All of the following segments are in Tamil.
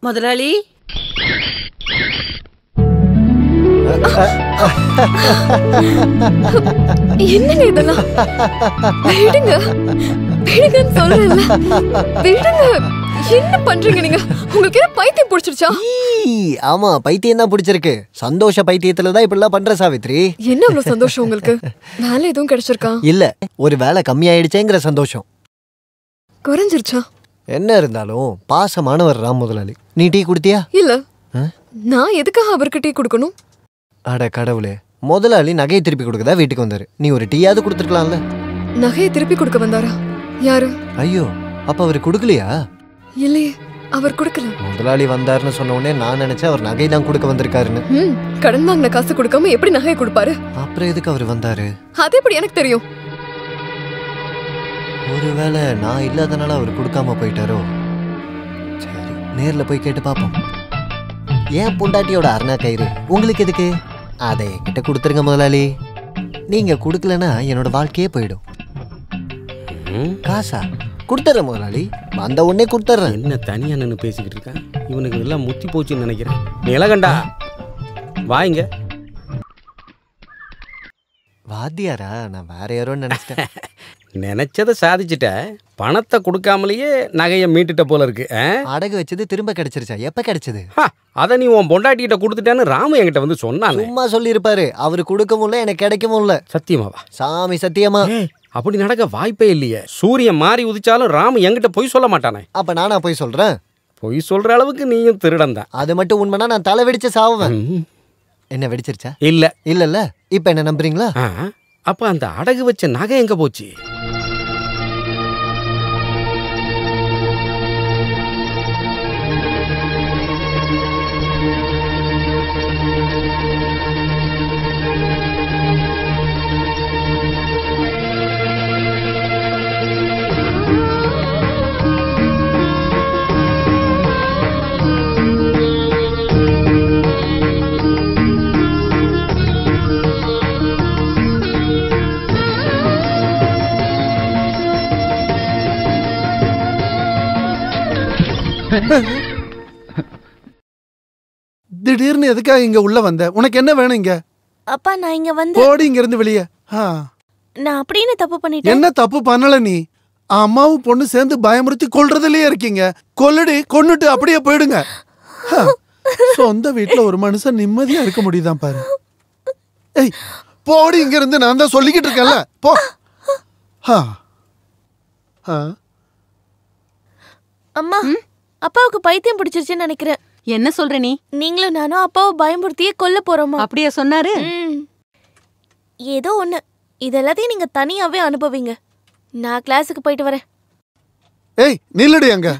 முதலாளி என்னங்க இதெல்லாம்? விடுங்க விடுங்கன்னு சொல்றேன்ல, விடுங்க. என்ன பண்றீங்க நீங்க? உங்களுக்கு என்ன பைத்தியம் பிடிச்சிருச்சா? ஆமா, பைத்தியம் தான் பிடிச்சிருக்கு. சந்தோஷ பைத்தியத்துல தான் இப்படிலாம் பண்ற சாவித்ரி. என்ன அவ்வளவு சந்தோஷம் உங்களுக்கு? வேலை எதுவும் கிடைச்சிருக்கா? இல்ல, ஒரு வேலை கம்மியாயிடுச்சேங்கிற சந்தோஷம். குறைஞ்சிருச்சா? என்ன இருந்தாலும் பாசமானவர் ராம் முதலாளி. நீ டீ குடுத்தியா? இல்ல. நான் எதுக்காக அவருக்கு டீ கொடுக்கணும்? அட கடவுளே, முதலாளி நகையை திருப்பி கொடுக்கதா வீட்டுக்கு வந்தாரு. நீ ஒரு டீயாவது கொடுத்துருக்கலாம்ல. நகையை திருப்பி கொடுக்க வந்தாரா? யாரு? ஐயோ, அப்ப அவரு கொடுக்கலையா? இல்லையே, அவர் கொடுக்கல. முதலாளி வந்தாருன்னு சொன்ன உடனே நான் நினைச்சேன் அவர் நகை தான் கொடுக்க வந்திருக்காருன்னு. கடன் வாங்கின காசு கொடுக்காம எப்படி நகையை கொடுப்பாரு? அப்புறம் எதுக்கு அவர் வந்தாரு? அது எப்படி எனக்கு தெரியும்? ஒருவேளை நான் இல்லாதனால அவர் கொடுக்காம போயிட்டாரோ? சரி, நேர்ல போய் கேட்டு பாப்போம். ஏன் பொண்டாட்டியோட அருணா கயிறு உங்களுக்கு எதுக்கு? அதை என்கிட்ட கொடுத்துருங்க முதலாளி. நீங்க கொடுக்கலன்னா என்னோட வாழ்க்கையே போயிடும். காசா கொடுத்துட்றேன் முதலாளி, வந்த உடனே கொடுத்துட்றேன். என்ன தனியா நின்று பேசிக்கிட்டு இருக்கான்? இவனுக்கு எல்லாம் முத்தி போச்சுன்னு நினைக்கிறேன். நிலகண்டா வாங்க. வாத்தியாரா? நான் வேற யாரோன்னு நினைச்சிட்டேன். நினைச்சதை சாதிச்சுட்ட. பணத்தை கொடுக்காமலேயே நகையை மீட்டுட்ட போல இருக்கு. அடகு வச்சது திரும்ப கிடைச்சிருச்சா? எப்ப கிடைச்சது? அதை நீ உன் பொண்டாட்டிகிட்ட கொடுத்துட்டேன்னு ராமு என்கிட்ட வந்து சொன்னாங்க. சும்மா சொல்லி இருப்பாரு. அவரு கொடுக்கவும் இல்லை, எனக்கு கிடைக்கவும் இல்லை. சத்தியமாவா? சாமி சத்தியமா. அப்படி நடக்க வாய்ப்பே இல்லையே. சூரியன் மாறி உதிச்சாலும் ராமு என்கிட்ட பொய் சொல்ல மாட்டானே. அப்ப நானா பொய் சொல்றேன்? பொய் சொல்ற அளவுக்கு நீயும் திருடன் தான். அது மட்டும் உண்மைனா நான் தலை வெடிச்சு சாவுவேன். என்ன வெடிச்சிருச்சா? இல்ல இல்ல. இப்ப என்ன நம்புறீங்களா? அப்ப அந்த அடகு வச்ச நகை எங்க போச்சு? திடீர்னு எதுக்காக இங்க உள்ள வந்த? உனக்கு என்ன வேணும் இங்க? அப்பா, நான் இங்க வந்து போடி இங்க இருந்து வெளியே. நான் அப்படின்னு தப்பு பண்ணிட்டேன். என்ன தப்பு பண்ணல நீ? அம்மாவும் பொண்ணு சேர்ந்து பயமுறுத்தி கொல்றதுலயே இருக்கீங்க. கொல்லுடி, கொன்னுட்டு அப்படியே போயிடுங்க. சொந்த வீட்டுல ஒரு மனுஷன் நிம்மதியா இருக்க முடியுதான் பாரு. ஏய், போடி இங்க இருந்து. நான் தான் சொல்லிக்கிட்டு இருக்கேன்ல, போ. அம்மா, அப்பாவுக்கு பைத்தியம் பிடிச்சிருச்சுன்னு நினைக்கிறேன். என்ன சொல்ற நீ? நீங்களும் நானும் அப்பாவை பயமுறுத்தியே கொல்ல போறோமா? அப்படியா சொன்னாரு? ஏதோ ஒண்ணு. இதெல்லாத்தையும் நீங்க தனியாவே அனுபவிங்க. நான் கிளாஸுக்கு போயிட்டு வரேன். ஏய், நில்லுடி அங்க.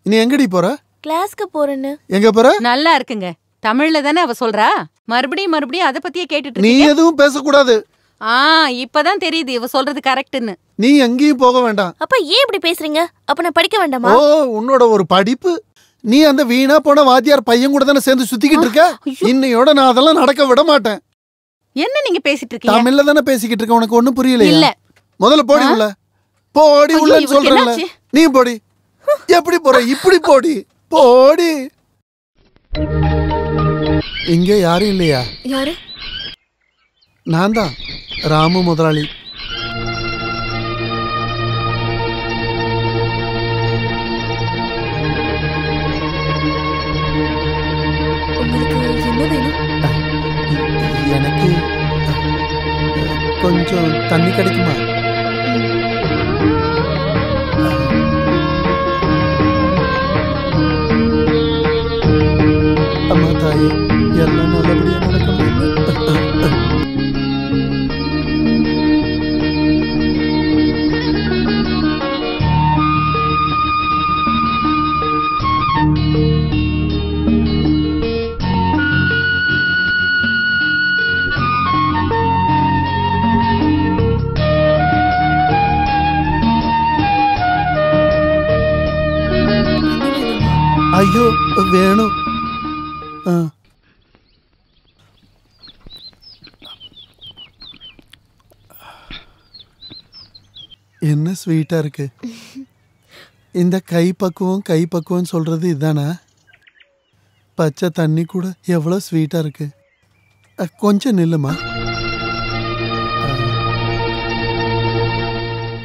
நீ எங்கடி போற? கிளாஸ்க்கு போறேன்னு. எங்க போற? நல்லா இருக்குங்க. தமிழ்ல தானே அவ சொல்றா. மறுபடியும் அத பத்தியே கேட்டுட்டு நீ எதுவும் பேசக்கூடாது. இப்பதான் தெரியுது இவ சொல்றது கரெக்ட்னு. நீ எங்கேயும் போக வேண்டாம். அப்ப ஏன் இப்படி பேசுறீங்க? அப்ப நான் படிக்க வேண்டாமா? ஓ, உன்னோட ஒரு படிப்பு. நீ அந்த வீணா போன வாத்தியார் பையன் கூட தானே சேர்ந்து சுத்திக்கிட்டு இருக்க. இன்னையோட நான் அதெல்லாம் நடக்க விட மாட்டேன். என்ன நீங்க பேசிட்டு இருக்கீங்க? தமிழ்ல தானே பேசிக்கிட்டு இருக்க. உனக்கு ஒண்ணும் புரியலையா? இல்ல. முதல்ல போடி உள்ள. போடி உள்ளன்னு சொல்றேன்ல. நீ போடி. எப்படி போற? இப்படி போடி. போடி. இங்க யாரும் இல்லையா? யாரு? நான் தான், ராமு முதலாளி. எனக்கு கொஞ்சம் தண்ணி கிடைக்குமா? அம்மா தாயே, எல்லாம் நல்லபடியா நடக்கணும். ஐயோ, வேணும். என்ன ஸ்வீட்டா இருக்கு. இந்த கைப்பக்குவம் சொல்றது இதானா? பச்சை தண்ணி கூட எவ்வளோ ஸ்வீட்டா இருக்கு. கொஞ்சம் நில்லுமா.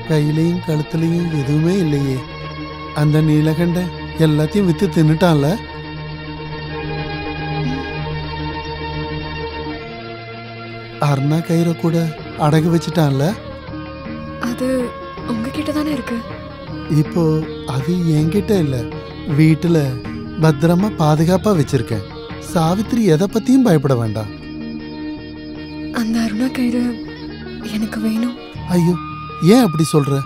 கையிலையும் கழுத்துலையும் எதுவுமே இல்லையே. அந்த நீலகண்ட எல்லாத்தையும் வித்து தின்னுட்டான்ல. அருணா கயிறை கூட அடகு வச்சுட்டான்ல. அது உங்ககிட்ட தானே இருக்கு. இப்போ அது என்கிட்ட இல்ல, வீட்டுல பத்திரமா பாதுகாப்பா வச்சிருக்கேன். சாவித்திரி எதை பத்தியும் பயப்பட வேண்டாம். அந்த அருணா கயிறு எனக்கு வேணும். ஐயோ, ஏன் அப்படி சொல்ற?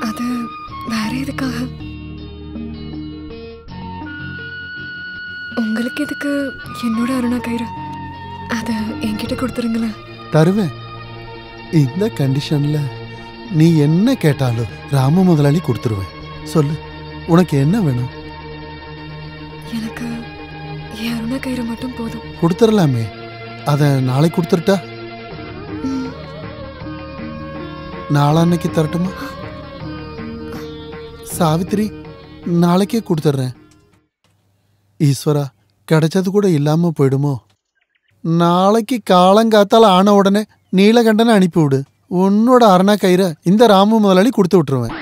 அது வேற எதுக்காக? உங்களுக்கு எதுக்கு என்னோட அருணா கயிறு? அத என்கிட்ட கொடுத்துருங்களேன். தருவேன். இந்த கண்டிஷன்ல நீ என்ன கேட்டாலும் ராம முதலாளி கொடுத்துருவேன். சொல்லு, உனக்கு என்ன வேணும்? எனக்கு என் அருணா கயிறு மட்டும் போதும். கொடுத்துடலாமே. அத நாளைக்கு கொடுத்துருட்டா? நாளான்னைக்கு தரட்டுமா? சாவித்திரி, நாளைக்கே கொடுத்துட்றேன். ஈஸ்வரா, கிடைச்சது கூட இல்லாம போயிடுமோ? நாளைக்கு காலங்காத்தால ஆன உடனே நீலகண்டனை அனுப்பிவிடு. உன்னோட அரணா கயிறை இந்த ராமு முதலாளி கொடுத்து விட்டுருவேன்.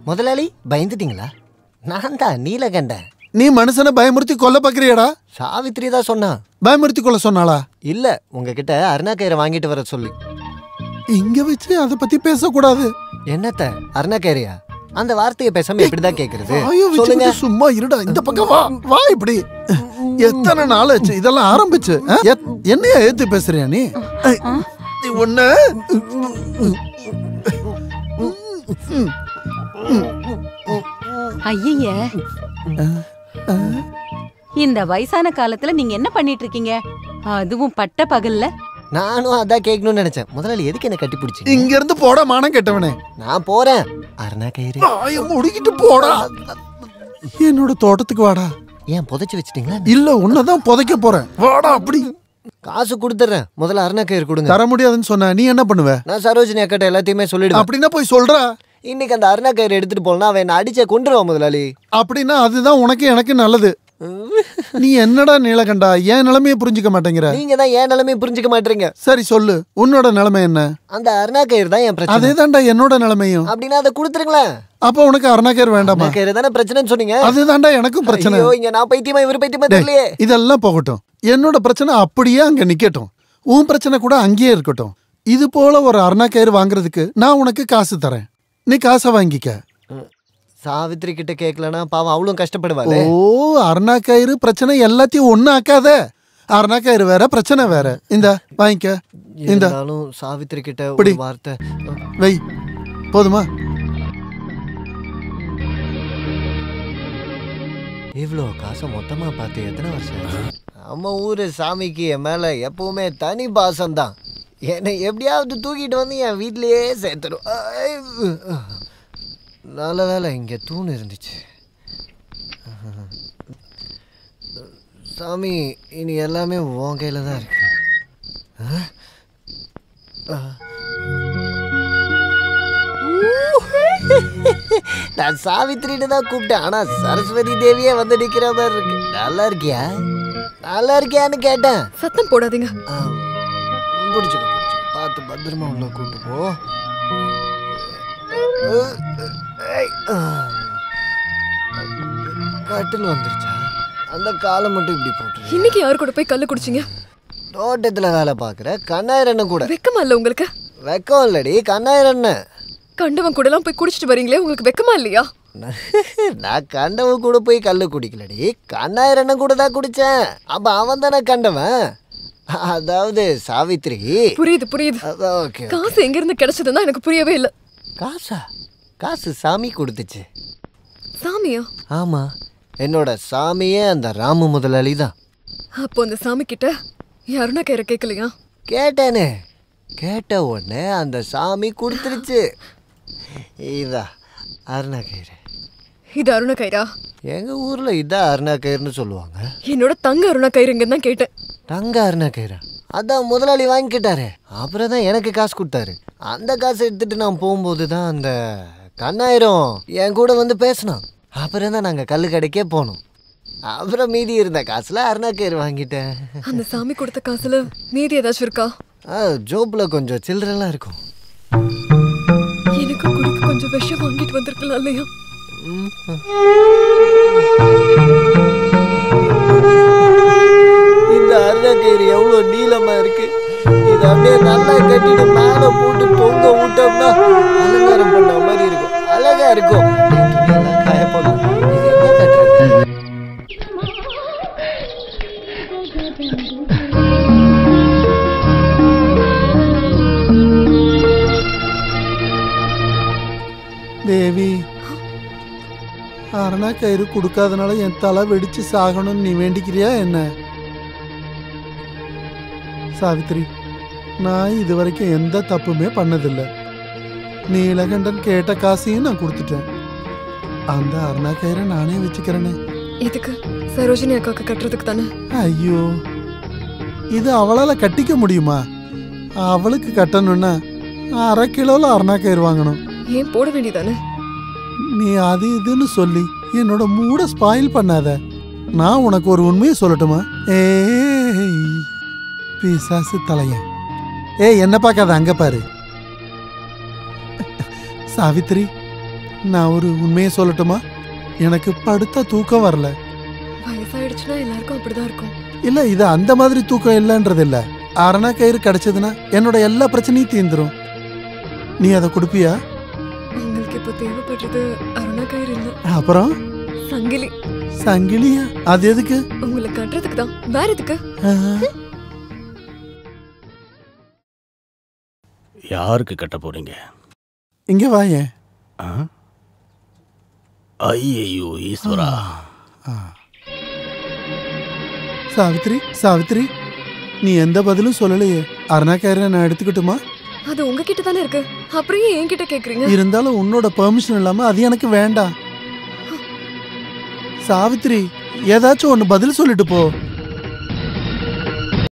முதலாளி பயந்துட்டீங்களா? நான் தான் நீலகண்டன். நீ மனுஷனை பயமுறுத்தி கொல்ல பாக்குறியாடா? சாவித்திரி தான் சொன்னா. பயமுறுத்தி கொல்ல சொன்னாளா? இல்ல, உங்ககிட்ட அருணா கயிறை வாங்கிட்டு வர சொல்லி. இங்க வச்சு அதை பத்தி பேசக்கூடாது. என்னத்த அருணா கயிறையா? அந்த வார்த்தையை பேசாம எப்படிதான் கேக்குறது? சொல்லுங்க. சும்மா இருடா, இந்த பக்கம் வா. வா இப்படி. எத்தனை நாள் ஆச்சு இதெல்லாம் ஆரம்பிச்சு? என்னையா ஏத்து பேசுறியா நீ? ஒண்ணு ஐய, இந்த வயசான காலத்துல நீங்க என்ன பண்ணிட்டு இருக்கீங்க? அதுவும் பட்ட பகல்ல. நானும் அதான் கேட்கணும்னு நினைச்சேன். முதலாளி எதுக்கு என்ன கட்டி பிடிச்சி? இங்க இருந்து போட மானம் கெட்டவனே. நான் போறேன். அருணா கயிறு முடிக்கிட்டு போடா. என்னோட தோட்டத்துக்கு வாடா. ஏன் புதைச்சு வச்சிட்டீங்களா? இல்ல, உன்னதான் புதைக்க போறேன். வாடா அப்படி. காசு கொடுத்துறேன். முதல்ல அருணா கயிறு கொடுங்க. தர முடியாதுன்னு சொன்ன நீ என்ன பண்ணுவ? நான் சரோஜினி அக்கட்ட எல்லாத்தையுமே சொல்லிடுவேன். அப்படின்னா போய் சொல்றா. இன்னைக்கு அந்த அருணா கயிறு எடுத்துட்டு போனா அவன் என்ன அடிச்சே கொண்டுருவான் முதலாளி. அப்படின்னா அதுதான் உனக்கு எனக்கு நல்லது. நீ என்னடா நீலகண்டா, ஏன் நிலைமையை புரிஞ்சுக்க மாட்டேங்கிற? நீங்க தான் ஏன் நிலைமையை புரிஞ்சுக்க மாட்டீங்க. சரி சொல்லு, உன்னோட நிலைமை என்ன? அந்த அருணா கயிறு தான் என் பிரச்சனை. அதே தாண்டா என்னோட நிலைமையும். அப்படின்னா அதை கொடுத்துருங்களேன். அப்ப உனக்கு அருணா கயிறு வேண்டாமா? கயிறு தானே பிரச்சனைன்னு சொன்னீங்க. அதுதான்டா எனக்கும் பிரச்சனை. இங்க நான் பைத்தியமா இவரு பைத்தியமா தெரியலையே. இதெல்லாம் போகட்டும். என்னோட பிரச்சனை அப்படியே அங்க நிக்கட்டும். உன் பிரச்சனை கூட அங்கேயே இருக்கட்டும். இது போல ஒரு அருணா கயிறு வாங்குறதுக்கு நான் உனக்கு காசு தரேன். நீ காசை வாங்கிக்க. சாவித்திரி கிட்ட கேட்கலன்னா பாவம் அவளும் கஷ்டப்படுவாள். ஓ, அருணா கயிறு பிரச்சனை எல்லாத்தையும் ஒண்ணு ஆக்காத. அருணா கயிறு வேற, பிரச்சனை வேற. இந்த வாங்கிக்க. இந்த சாவித்திரி கிட்ட ஒரு வார்த்தை வை. போதுமா? இவ்வளோ காசை மொத்தமா பார்த்து எத்தனை வருஷம்? நம்ம ஊரு சாமிக்கு என் மேல எப்பவுமே தனி பாசம்தான். என்னை எப்படியாவது தூக்கிட்டு வந்து என் வீட்லயே சேர்த்துடும். நல்ல வேலை இங்கே தூண் இருந்துச்சு. சாமி, இனி எல்லாமே உன் கையில தான் இருக்கு. நான் சாவித்திரின்னு தான் கூப்பிட்டேன். ஆனா சரஸ்வதி தேவியே வந்து நிக்கிற மாதிரி இருக்கு. நல்லா இருக்கியா? நல்லா இருக்கியான்னு கேட்டேன். சத்தம் போடாதீங்க. பிடிச்சுக்க, பார்த்து பத்திரமா உள்ள கூட்டு போ. கட்டில் வந்துருச்சா? அந்த காலை மட்டும் இப்படி போட்டு. இன்னைக்கு யாரு கூட போய் கல்லு குடிச்சிங்க? தோட்டத்துல வேலை பாக்குற கண்ணாயிரண்ணன் கூட. வெக்கமா இல்ல உங்களுக்கு? வெக்கம் இல்லடி, கண்ணாயிரண்ணன். கண்டவன் கூட எல்லாம் போய் குடிச்சிட்டு வரீங்களே, உங்களுக்கு வெக்கமா இல்லையா? நான் கண்டவன் கூட போய் கல்லு குடிக்கலடி, கண்ணாயிரண்ணன் கூட தான் குடிச்சேன். அப்ப அவன் தானே கண்டவன். அதாவது சாவித்திரி. புரியுது புரியுது. காசு எங்க இருந்து கிடைச்சதுன்னா எனக்கு புரியவே இல்லை. காசா? காசு சாமி கொடுத்துச்சு. சாமியா? ஆமா, என்னோட சாமியே அந்த ராமு முதலாளி தான். அப்போ அந்த சாமி கிட்ட அருணா கயிறை கேட்கலையா? கேட்டேனே. கேட்ட உடனே அந்த சாமி கொடுத்துருச்சு. இதா அருணா கயிறு. இது அருணா கயிறா? எங்க ஊர்ல இதான் அருணா கயிறுன்னு சொல்லுவாங்க. என்னோட தங்க அருணா கயிறு இங்க தான் கேட்டேன். தங்க அருணா கயிறா? அதான் முதலாளி வாங்கிக்கிட்டாரு. அப்புறம் தான் எனக்கு காசு கொடுத்தாரு. அந்த காசை எடுத்துட்டு நான் போகும்போது தான் அந்த கண்ணாயிரம் என் கூட வந்து பேசினான். அப்புறம் தான் நாங்கள் கல்லு கடைக்கே போனோம். அப்புறம் மீதி இருந்த காசுல அருணா கயிறு வாங்கிட்டேன். அந்த சாமி கொடுத்த காசுல மீதி ஏதாச்சும் இருக்கா? ஜோப்ல கொஞ்சம் சில்லறெல்லாம் இருக்கும். எனக்கு குடிக்க கொஞ்சம் விஷம் வாங்கிட்டு வந்திருக்கலாம் இல்லையா? இந்த அருணா கயிறு எவ்வளோ நீளமா இருக்கு. இதை அப்படியே நல்லா கட்டிட்டு மேலே போட்டு தொங்க விட்டோம்னா அலங்காரம் பண்ண மாதிரி இருக்கும். அழகா இருக்கும். காய போடலாம். இது என்ன கட்டுறது? தேவி, அரணா கயிறு கொடுக்காதனால என் தலை வெடிச்சு சாகணும்னு நீ வேண்டிக்கிறியா என்ன? சாவித்ரி, நான் இது வரைக்கும் எந்த தப்புமே பண்ணதில்லை. நீலகண்டன் கேட்ட காசையும் நான் கொடுத்துட்டேன். அந்த அரணா கயிறை நானே வச்சுக்கிறேனே. இதுக்கு சரோஜினி அக்காவுக்கு கட்டுறதுக்கு தானே? ஐயோ, இது அவளால கட்டிக்க முடியுமா? அவளுக்கு கட்டணும்னா 1/2 கிலோல அரணா கயிறு வாங்கணும். ஏன் போட வேண்டியதானே? நீ அது இதுன்னு சொல்லி என்னோட மூட ஸ்பாயில் பண்ணாத. நான் உனக்கு ஒரு உண்மையை சொல்லட்டுமா? ஏய் பிசாசு தலையன், என்ன பார்க்காத, அங்க பாரு. சாவித்ரி, நான் ஒரு உண்மையை சொல்லட்டுமா? எனக்கு படுத்த தூக்கம் வரல. வயசாயிடுச்சுன்னா எல்லாருக்கும் அப்படிதான் இருக்கும். இல்ல, இது அந்த மாதிரி தூக்கம் இல்லைன்றது இல்ல. அரணா கயிறு கிடைச்சதுன்னா என்னோட எல்லா பிரச்சனையும் தீந்துரும். நீ அதை கொடுப்பியா? உங்களுக்கு இப்ப தேவைப்படுறது அருணா கயிறு இல்ல, அப்புறம் சங்கிலி. சங்கிலியா? அது எதுக்கு? உங்களை கட்டுறதுக்கு தான். வேற எதுக்கு? யாருக்கு கட்ட போறீங்க? இங்க வாயேன். ஐயோ ஈஸ்வரா. சாவித்ரி, சாவித்ரி, நீ எந்த பதிலும் சொல்லலையே. அருணா கயிறை நான் எடுத்துக்கிட்டுமா? அது உங்ககிட்ட தானே இருக்கு, அப்புறம் ஏன் என்கிட்ட கேக்குறீங்க? இருந்தாலும் உன்னோட பெர்மிஷன் இல்லாம அது எனக்கு வேண்டாம். சாவித்ரி, ஏதாச்சும் ஒன்னு பதில் சொல்லிட்டு போ.